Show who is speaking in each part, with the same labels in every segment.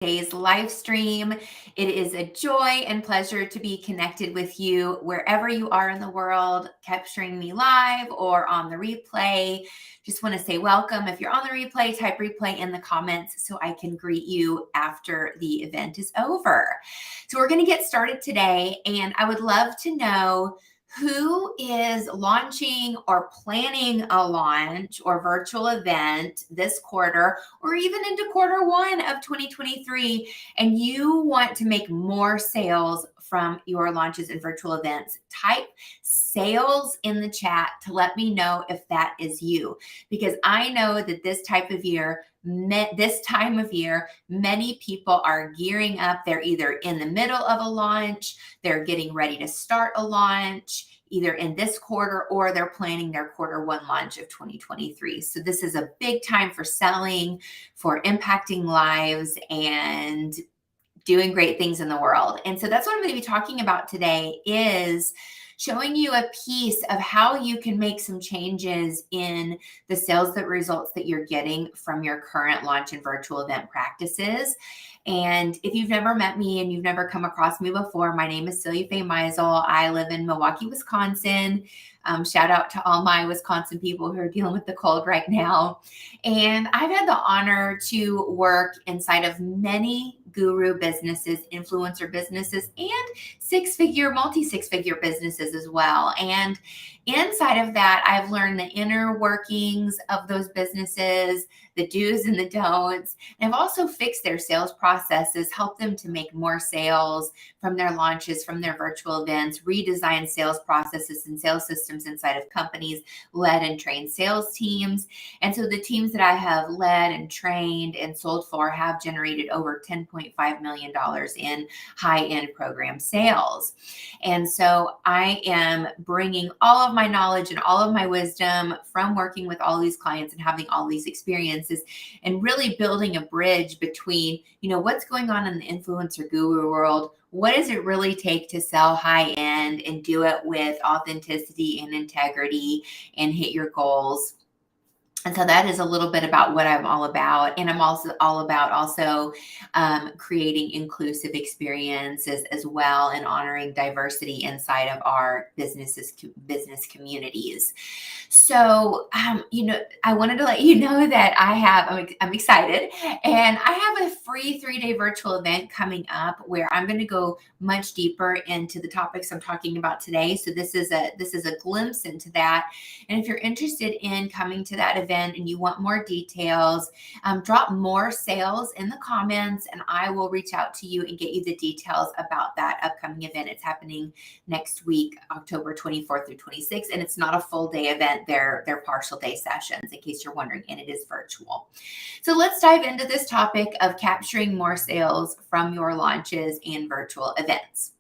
Speaker 1: Today's live stream. It is a joy and pleasure to be connected with you wherever you are in the world, capturing me live or on the replay. Just want to say welcome. If you're on the replay, type replay in the comments so I can greet you after the event is over. So we're going to get started today, and I would love to know who is launching or planning a launch or virtual event this quarter or even into quarter one of 2023, and you want to make more sales from your launches and virtual events. Type sales in the chat to let me know if that is you, because I know that this time of year, many people are gearing up. They're either in the middle of a launch, they're getting ready to start a launch, either in this quarter, or they're planning their quarter one launch of 2023. So this is a big time for selling, for impacting lives, and doing great things in the world. And so that's what I'm going to be talking about today, is showing you a piece of how you can make some changes in the sales results that you're getting from your current launch and virtual event practices. And if you've never met me and you've never come across me before, my name is Celia Faye Meisel. I live in Milwaukee, Wisconsin. Shout out to all my Wisconsin people who are dealing with the cold right now. And I've had the honor to work inside of many guru businesses, influencer businesses, and multi-six-figure businesses as well. And inside of that, I've learned the inner workings of those businesses, the do's and the don'ts. And I've also fixed their sales processes, helped them to make more sales from their launches, from their virtual events, redesigned sales processes and sales systems inside of companies, led and trained sales teams. And so the teams that I have led and trained and sold for have generated over $10.5 million in high-end program sales. And so I am bringing all of my knowledge and all of my wisdom from working with all these clients and having all these experiences, and really building a bridge between, what's going on in the influencer guru world. What does it really take to sell high end and do it with authenticity and integrity and hit your goals? And so that is a little bit about what I'm all about. And I'm also all about creating inclusive experiences as well, and honoring diversity inside of our business communities. So, I wanted to let you know that I'm excited, and I have a free 3-day virtual event coming up where I'm going to go much deeper into the topics I'm talking about today. So this is a glimpse into that. And if you're interested in coming to that event and you want more details, drop more sales in the comments, and I will reach out to you and get you the details about that upcoming event. It's happening next week, October 24th through 26th, and it's not a full day event. They're partial day sessions, in case you're wondering, and it is virtual. So let's dive into this topic of capturing more sales from your launches and virtual events.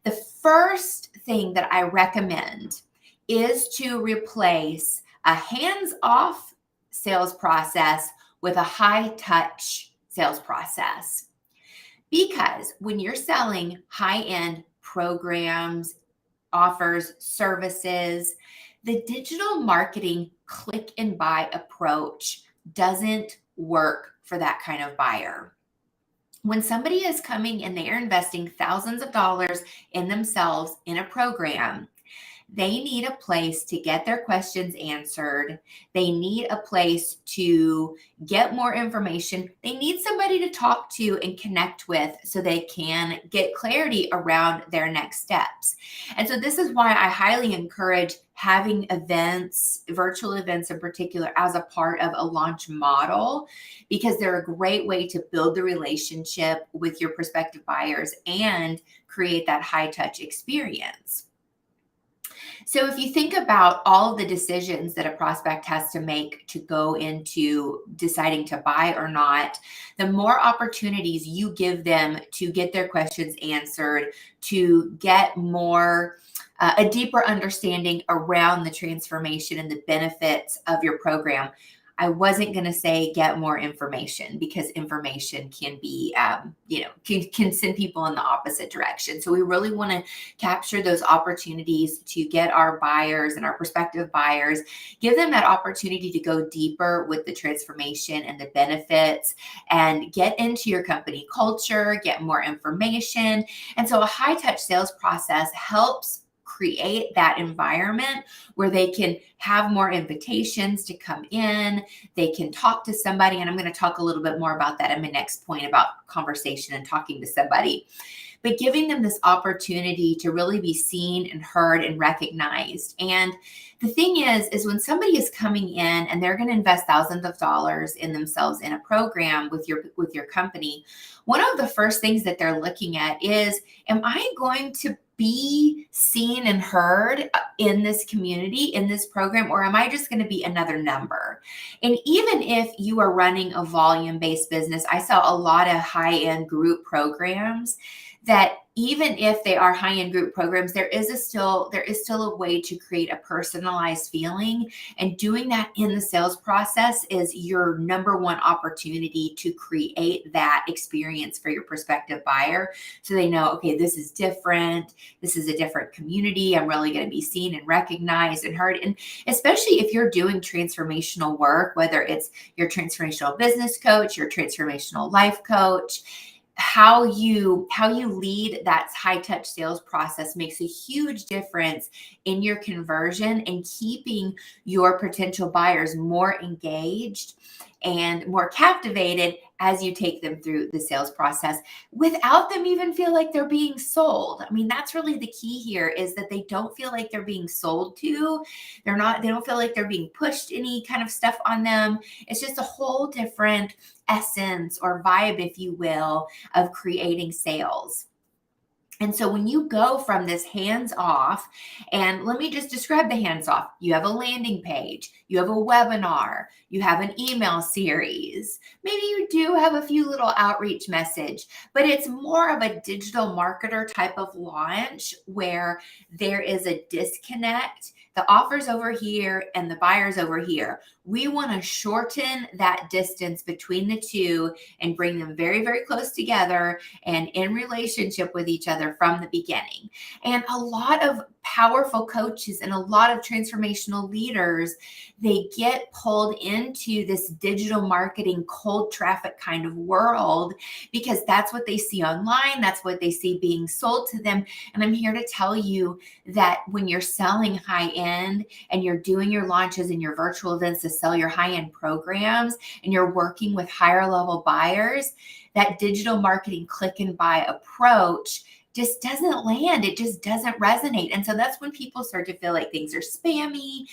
Speaker 1: The first thing that I recommend is to replace a hands-off sales process with a high-touch sales process. Because when you're selling high-end programs, offers, services, the digital marketing click and buy approach doesn't work for that kind of buyer. When somebody is coming and they are investing thousands of dollars in themselves in a program, they need a place to get their questions answered. They need a place to get more information. They need somebody to talk to and connect with so they can get clarity around their next steps. And so this is why I highly encourage having events, virtual events in particular, as a part of a launch model, because they're a great way to build the relationship with your prospective buyers and create that high touch experience. So if you think about all of the decisions that a prospect has to make to go into deciding to buy or not, the more opportunities you give them to get their questions answered, to get more a deeper understanding around the transformation and the benefits of your program, I wasn't going to say get more information, because information can be, can send people in the opposite direction. So we really want to capture those opportunities to get our buyers and our prospective buyers, give them that opportunity to go deeper with the transformation and the benefits, and get into your company culture, get more information. And so a high touch sales process helps create that environment where they can have more invitations to come in. They can talk to somebody. And I'm going to talk a little bit more about that in my next point about conversation and talking to somebody. But giving them this opportunity to really be seen and heard and recognized. And the thing is when somebody is coming in and they're going to invest thousands of dollars in themselves in a program with your company, one of the first things that they're looking at is, am I going to be seen and heard in this community, in this program, or am I just going to be another number? And even if you are running a volume-based business, I saw a lot of high-end group programs that, even if they are high-end group programs, there is still a way to create a personalized feeling. And doing that in the sales process is your number one opportunity to create that experience for your prospective buyer. So they know, okay, this is different. This is a different community. I'm really going to be seen and recognized and heard. And especially if you're doing transformational work, whether it's your transformational business coach, your transformational life coach, how you lead that high touch sales process makes a huge difference in your conversion and keeping your potential buyers more engaged and more captivated as you take them through the sales process without them even feel like they're being sold. I mean, that's really the key here, is that they don't feel like they're being sold to. They don't feel like they're being pushed any kind of stuff on them. It's just a whole different essence or vibe, if you will, of creating sales. And so when you go from this hands off, and let me just describe the hands off. You have a landing page, you have a webinar, you have an email series. Maybe you do have a few little outreach message, but it's more of a digital marketer type of launch where there is a disconnect. The offer's over here and the buyer's over here. We want to shorten that distance between the two and bring them very, very close together and in relationship with each other from the beginning. And a lot of powerful coaches and a lot of transformational leaders, they get pulled into this digital marketing cold traffic kind of world because that's what they see online. That's what they see being sold to them. And I'm here to tell you that when you're selling high end and you're doing your launches and your virtual events to sell your high end programs and you're working with higher level buyers, that digital marketing click and buy approach just doesn't land. It just doesn't resonate. And so that's when people start to feel like things are spammy.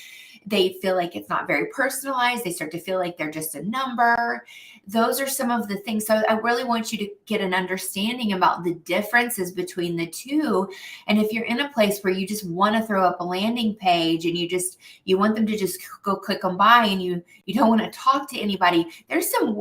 Speaker 1: They feel like it's not very personalized. They start to feel like they're just a number. Those are some of the things. So I really want you to get an understanding about the differences between the two. And if you're in a place where you just want to throw up a landing page and you want them to just go click on buy and you don't want to talk to anybody, there's some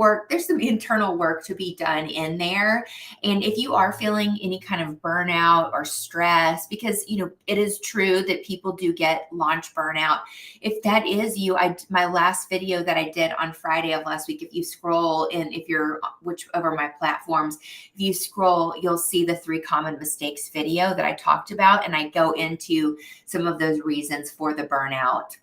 Speaker 1: internal work to be done in there. And if you are feeling any kind of burnout or stress, because it is true that people do get launch burnout. If that is you, my last video that I did on Friday of last week, if you scroll in, if you're whichever my platforms, if you scroll, you'll see the 3 common mistakes video that I talked about. And I go into some of those reasons for the burnout.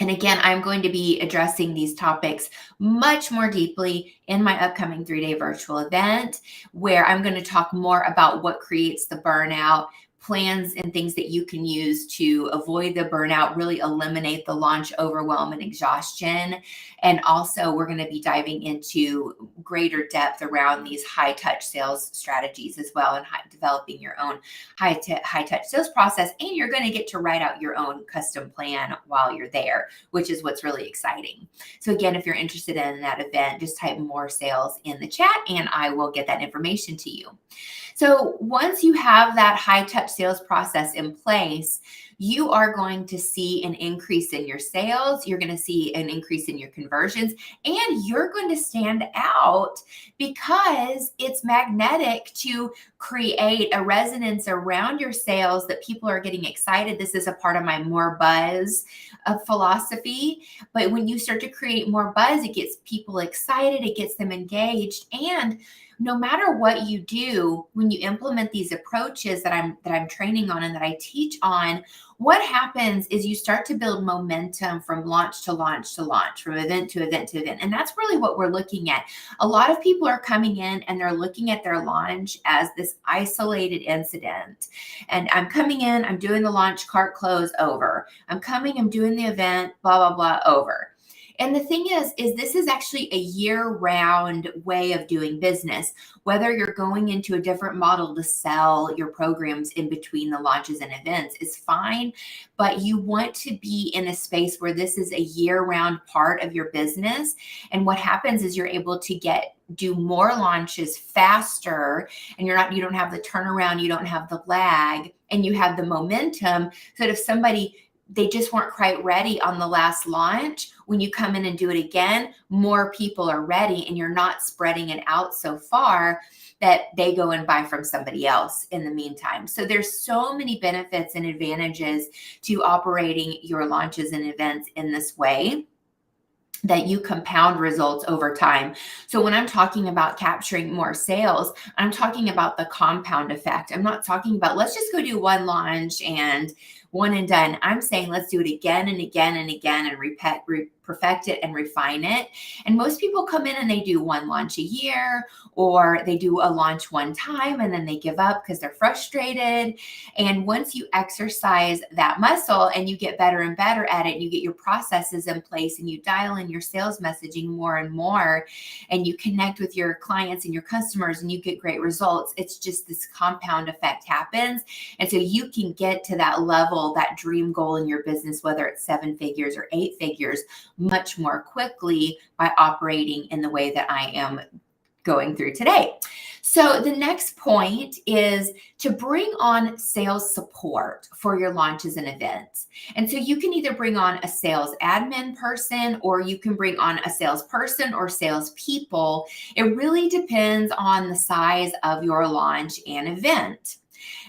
Speaker 1: And again, I'm going to be addressing these topics much more deeply in my upcoming 3-day virtual event, where I'm going to talk more about what creates the burnout, plans and things that you can use to avoid the burnout, really eliminate the launch overwhelm and exhaustion. And also we're going to be diving into greater depth around these high touch sales strategies as well, and developing your own high touch sales process. And you're going to get to write out your own custom plan while you're there, which is what's really exciting. So again, if you're interested in that event, just type more sales in the chat and I will get that information to you. So once you have that high touch sales process in place, you are going to see an increase in your sales. You're going to see an increase in your conversions, and you're going to stand out because it's magnetic to create a resonance around your sales that people are getting excited. This is a part of my more buzz philosophy. But when you start to create more buzz, it gets people excited, it gets them engaged. And no matter what you do, when you implement these approaches that I'm training on and that I teach on, what happens is you start to build momentum from launch to launch to launch, from event to event to event. And that's really what we're looking at. A lot of people are coming in and they're looking at their launch as this isolated incident. And I'm coming in, I'm doing the launch, cart close, over. I'm coming, I'm doing the event, blah, blah, blah, over. And the thing is this is actually a year-round way of doing business. Whether you're going into a different model to sell your programs in between the launches and events is fine, but you want to be in a space where this is a year-round part of your business. And what happens is you're able to do more launches faster, and you don't have the turnaround, you don't have the lag, and you have the momentum, so that if they just weren't quite ready on the last launch, when you come in and do it again, more people are ready, and you're not spreading it out so far that they go and buy from somebody else in the meantime. So there's so many benefits and advantages to operating your launches and events in this way, that you compound results over time. So when I'm talking about capturing more sales, I'm talking about the compound effect. I'm not talking about, let's just go do one launch and one and done. I'm saying, let's do it again and again and again, and perfect it and refine it. And most people come in and they do one launch a year, or they do a launch one time and then they give up because they're frustrated. And once you exercise that muscle and you get better and better at it, and you get your processes in place, and you dial in your sales messaging more and more, and you connect with your clients and your customers, and you get great results, it's just this compound effect happens. And so you can get to that level, that dream goal in your business, whether it's 7 figures or 8 figures, much more quickly by operating in the way that I am going through today. So the next point is to bring on sales support for your launches and events. And so you can either bring on a sales admin person, or you can bring on a salesperson or salespeople. It really depends on the size of your launch and event.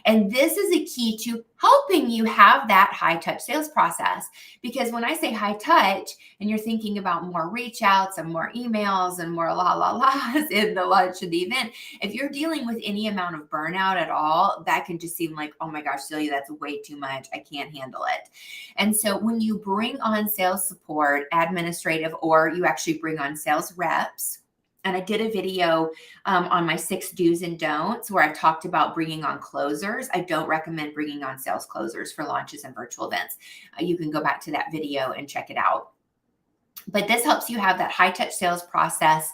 Speaker 1: And this is a key to helping you have that high touch sales process. Because when I say high touch, and you're thinking about more reach outs and more emails and more la in the launch of the event, if you're dealing with any amount of burnout at all, that can just seem like, oh my gosh, Celia, that's way too much. I can't handle it. And so when you bring on sales support, administrative, or you actually bring on sales reps, and I did a video on my 6 do's and don'ts where I talked about bringing on closers. I don't recommend bringing on sales closers for launches and virtual events. You can go back to that video and check it out. But this helps you have that high touch sales process,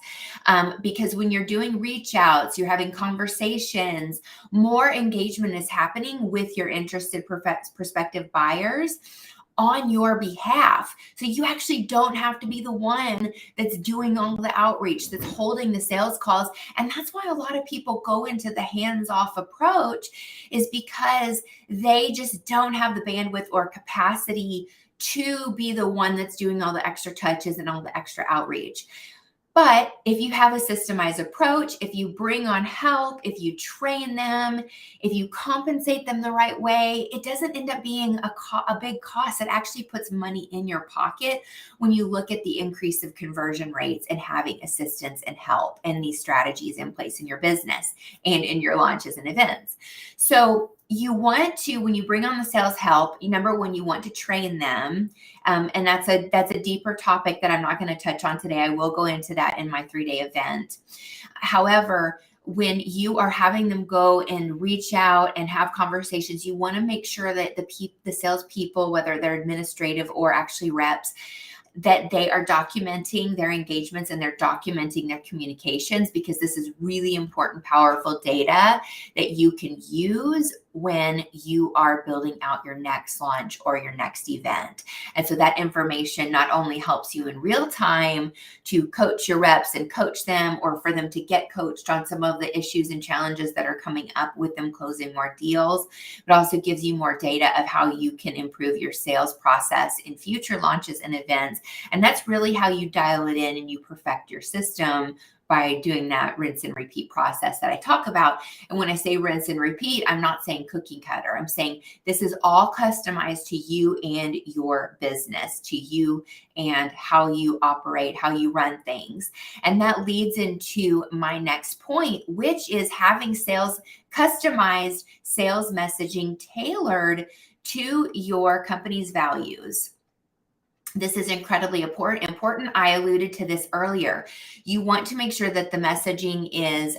Speaker 1: because when you're doing reach outs, you're having conversations, more engagement is happening with your interested prospective buyers on your behalf. So you actually don't have to be the one that's doing all the outreach, that's holding the sales calls. And that's why a lot of people go into the hands-off approach, is because they just don't have the bandwidth or capacity to be the one that's doing all the extra touches and all the extra outreach. But if you have a systemized approach, if you bring on help, if you train them, if you compensate them the right way, it doesn't end up being a big cost. It actually puts money in your pocket when you look at the increase of conversion rates and having assistance and help and these strategies in place in your business and in your launches and events. So you want to, when you bring on the sales help, number one, you want to train them. And that's a deeper topic that I'm not going to touch on today. I will go into that in my 3-day event. However, when you are having them go and reach out and have conversations, you want to make sure that the salespeople, whether they're administrative or actually reps, that they are documenting their engagements and they're documenting their communications, because this is really important, powerful data that you can use when you are building out your next launch or your next event. And so that information not only helps you in real time to coach your reps and coach them, or for them to get coached on some of the issues and challenges that are coming up with them closing more deals, but also gives you more data of how you can improve your sales process in future launches and events. And that's really how you dial it in and you perfect your system, by doing that rinse and repeat process that I talk about. And when I say rinse and repeat, I'm not saying cookie cutter. I'm saying this is all customized to you and your business, to you and how you operate, how you run things. And that leads into my next point, which is having customized sales messaging tailored to your company's values. This is incredibly important. I alluded to this earlier. You want to make sure that the messaging is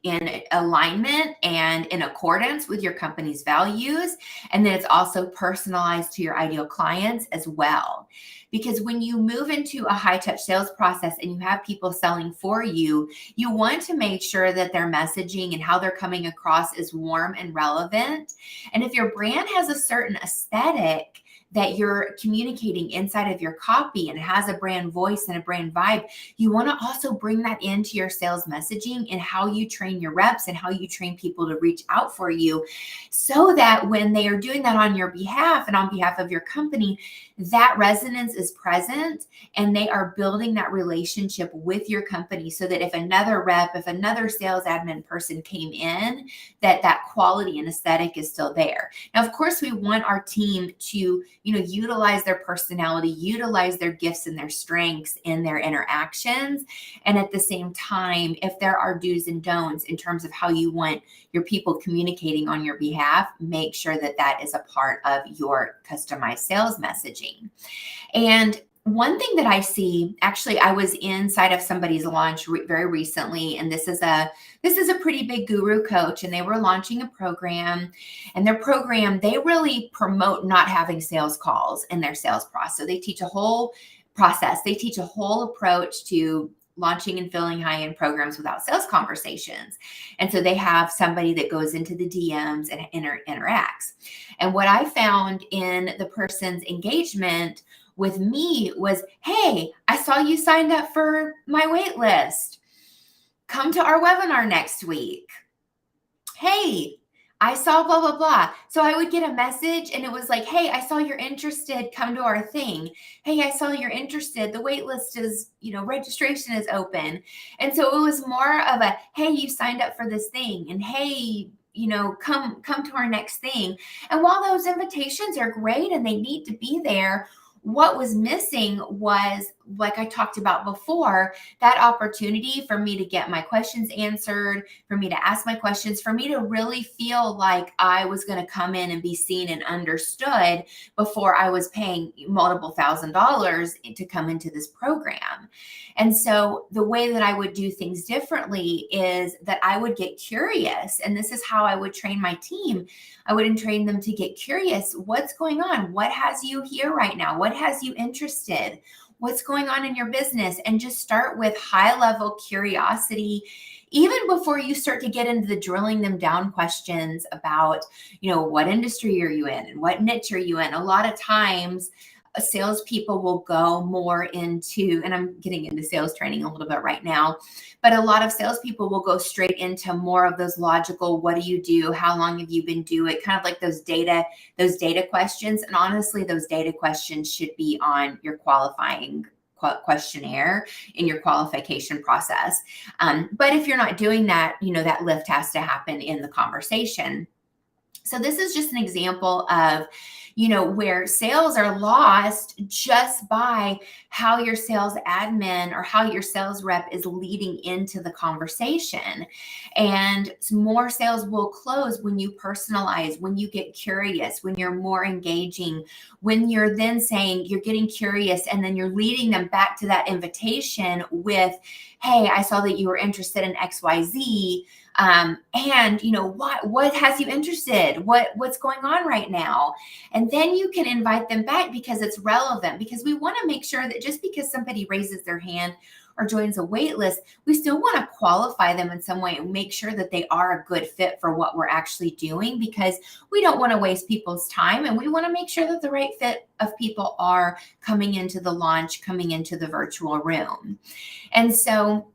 Speaker 1: in alignment and in accordance with your company's values, and then it's also personalized to your ideal clients as well. Because when you move into a high-touch sales process and you have people selling for you, you want to make sure that their messaging and how they're coming across is warm and relevant. And if your brand has a certain aesthetic that you're communicating inside of your copy and has a brand voice and a brand vibe, you want to also bring that into your sales messaging and how you train your reps and how you train people to reach out for you, so that when they are doing that on your behalf and on behalf of your company, that resonance is present and they are building that relationship with your company, so that if another rep, if another sales admin person came in, that quality and aesthetic is still there. Now, of course, we want our team to utilize their personality, utilize their gifts and their strengths in their interactions. And at the same time, if there are do's and don'ts in terms of how you want your people communicating on your behalf, make sure that that is a part of your customized sales messaging. And one thing that I see, actually, I was inside of somebody's launch very recently, and this is a pretty big guru coach, and they were launching a program, and their program, they really promote not having sales calls in their sales process. So they teach a whole process. They teach a whole approach to launching and filling high-end programs without sales conversations. And so they have somebody that goes into the DMs and interacts. And what I found in the person's engagement with me was, hey, I saw you signed up for my wait list. Come to our webinar next week. Hey, I saw blah, blah, blah. So I would get a message and it was like, hey, I saw you're interested. Come to our thing. Hey, I saw you're interested. The wait list is, registration is open. And so it was more of a, hey, you signed up for this thing. And hey, come to our next thing. And while those invitations are great and they need to be there, what was missing was, like I talked about before, that opportunity for me to get my questions answered, for me to ask my questions, for me to really feel like I was going to come in and be seen and understood before I was paying multiple $1,000s to come into this program. And so the way that I would do things differently is that I would get curious. And this is how I would train my team. I would train them to get curious. What's going on? What has you here right now? What has you interested? What's going on in your business? And just start with high-level curiosity, even before you start to get into the drilling them down questions about, what industry are you in and what niche are you in? A lot of times, salespeople will go more into, and I'm getting into sales training a little bit right now, but a lot of salespeople will go straight into more of those logical, what do you do? How long have you been doing it? Kind of like those data questions. And honestly, those data questions should be on your qualifying questionnaire in your qualification process. But if you're not doing that, that lift has to happen in the conversation. So this is just an example of, where sales are lost just by how your sales admin or how your sales rep is leading into the conversation. And more sales will close when you personalize, when you get curious, when you're more engaging, when you're then saying you're getting curious and then you're leading them back to that invitation with, hey, I saw that you were interested in XYZ. And what has you interested? What's going on right now? And then you can invite them back because it's relevant, because we want to make sure that just because somebody raises their hand or joins a wait list, we still want to qualify them in some way and make sure that they are a good fit for what we're actually doing, because we don't want to waste people's time, and we want to make sure that the right fit of people are coming into the launch, coming into the virtual room. And so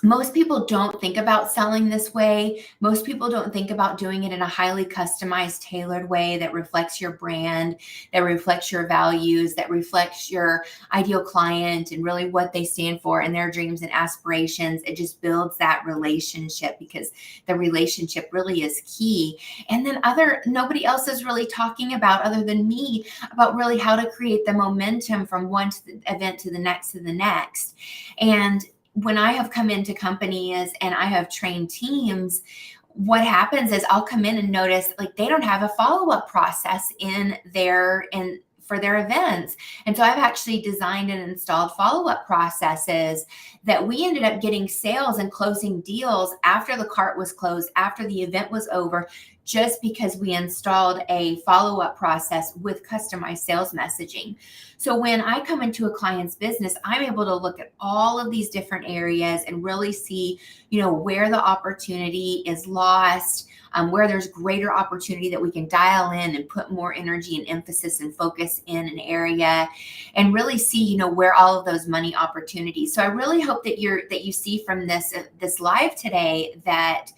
Speaker 1: most people don't think about selling this way. Most people don't think about doing it in a highly customized, tailored way that reflects your brand, that reflects your values, that reflects your ideal client and really what they stand for and their dreams and aspirations. It just builds that relationship, because the relationship really is key. And then nobody else is really talking about, other than me, about really how to create the momentum from one event to the next to the next. And when I have come into companies and I have trained teams, what happens is I'll come in and notice like they don't have a follow-up process for their events. And so I've actually designed and installed follow-up processes that we ended up getting sales and closing deals after the cart was closed, after the event was over, just because we installed a follow-up process with customized sales messaging. So when I come into a client's business, I'm able to look at all of these different areas and really see, where the opportunity is lost, where there's greater opportunity that we can dial in and put more energy and emphasis and focus in an area, and really see, where all of those money opportunities. So I really hope that you see from this live today that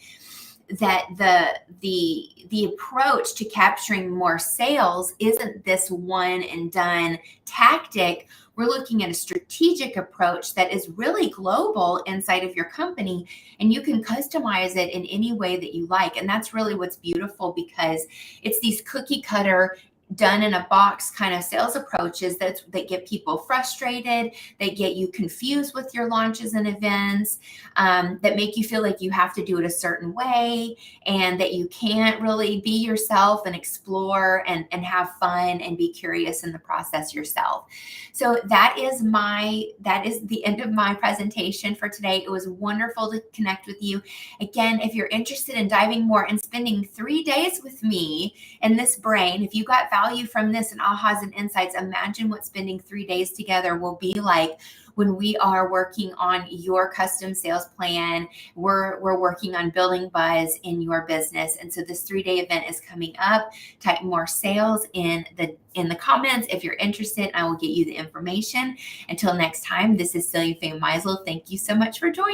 Speaker 1: the approach to capturing more sales isn't this one and done tactic. We're looking at a strategic approach that is really global inside of your company, and you can customize it in any way that you like. And that's really what's beautiful, because it's these cookie cutter, done in a box kind of sales approaches that get people frustrated, they get you confused with your launches and events, that make you feel like you have to do it a certain way, and that you can't really be yourself and explore and have fun and be curious in the process yourself. So that is the end of my presentation for today. It was wonderful to connect with you. Again, if you're interested in diving more and spending 3 days with me in this brain, if you got value from this and ahas and insights, imagine what spending 3 days together will be like when we are working on your custom sales plan. We're working on building buzz in your business. And so this 3-day event is coming up. Type more sales in the comments if you're interested. I will get you the information. Until next time, this is Celia Faye Meisel. Thank you so much for joining.